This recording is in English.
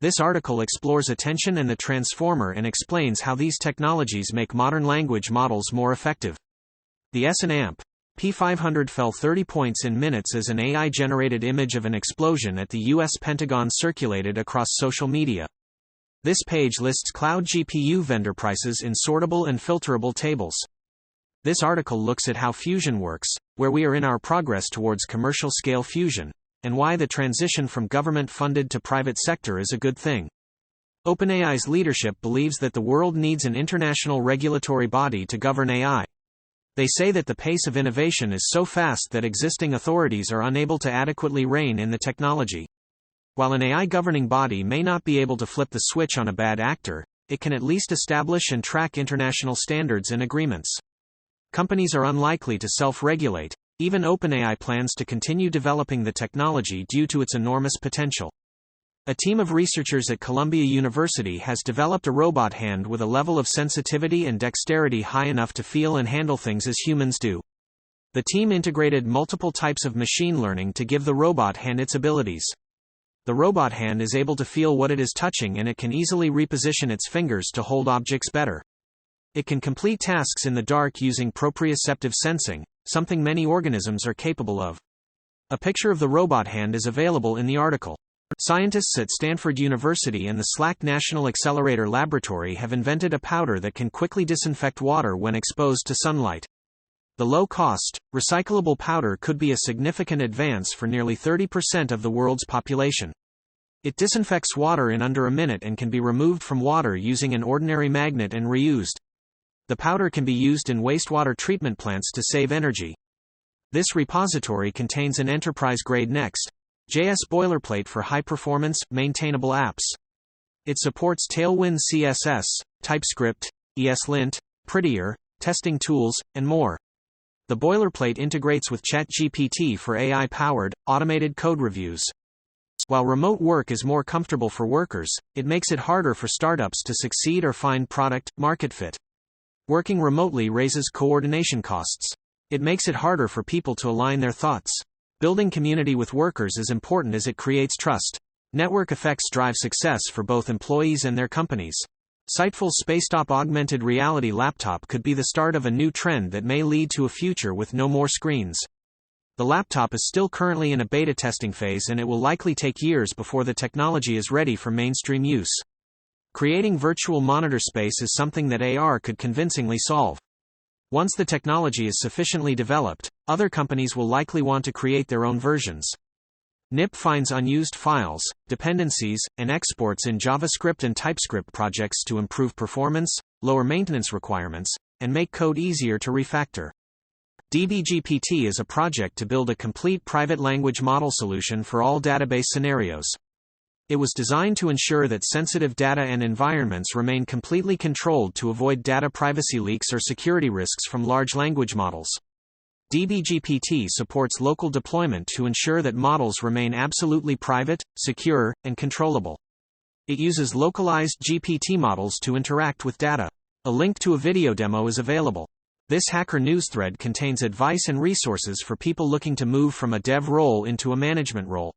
This article explores attention and the transformer and explains how these technologies make modern language models more effective. The S&AMP P500 fell 30 points in minutes as an AI-generated image of an explosion at the U.S. Pentagon circulated across social media. This page lists cloud GPU vendor prices in sortable and filterable tables. This article looks at how fusion works, where we are in our progress towards commercial-scale fusion, and why the transition from government-funded to private sector is a good thing. OpenAI's leadership believes that the world needs an international regulatory body to govern AI. They say that the pace of innovation is so fast that existing authorities are unable to adequately rein in the technology. While an AI governing body may not be able to flip the switch on a bad actor, it can at least establish and track international standards and agreements. Companies are unlikely to self-regulate. Even OpenAI plans to continue developing the technology due to its enormous potential. A team of researchers at Columbia University has developed a robot hand with a level of sensitivity and dexterity high enough to feel and handle things as humans do. The team integrated multiple types of machine learning to give the robot hand its abilities. The robot hand is able to feel what it is touching, and it can easily reposition its fingers to hold objects better. It can complete tasks in the dark using proprioceptive sensing, something many organisms are capable of. A picture of the robot hand is available in the article. Scientists at Stanford University and the SLAC National Accelerator Laboratory have invented a powder that can quickly disinfect water when exposed to sunlight. The low-cost, recyclable powder could be a significant advance for nearly 30% of the world's population. It disinfects water in under a minute and can be removed from water using an ordinary magnet and reused. The powder can be used in wastewater treatment plants to save energy. This repository contains an enterprise-grade Next.js boilerplate for high-performance, maintainable apps. It supports Tailwind CSS, TypeScript, ESLint, Prettier, testing tools, and more. The boilerplate integrates with ChatGPT for AI-powered, automated code reviews. While remote work is more comfortable for workers, it makes it harder for startups to succeed or find product-market fit. Working remotely raises coordination costs. It makes it harder for people to align their thoughts. Building community with workers is important as it creates trust. Network effects drive success for both employees and their companies. Sightful's Spacetop augmented reality laptop could be the start of a new trend that may lead to a future with no more screens. The laptop is still currently in a beta testing phase, and it will likely take years before the technology is ready for mainstream use. Creating virtual monitor space is something that AR could convincingly solve. Once the technology is sufficiently developed, other companies will likely want to create their own versions. Knip finds unused files, dependencies, and exports in JavaScript and TypeScript projects to improve performance, lower maintenance requirements, and make code easier to refactor. DB-GPT is a project to build a complete private language model solution for all database scenarios. It was designed to ensure that sensitive data and environments remain completely controlled to avoid data privacy leaks or security risks from large language models. DB-GPT supports local deployment to ensure that models remain absolutely private, secure, and controllable. It uses localized GPT models to interact with data. A link to a video demo is available. This Hacker News thread contains advice and resources for people looking to move from a dev role into a management role.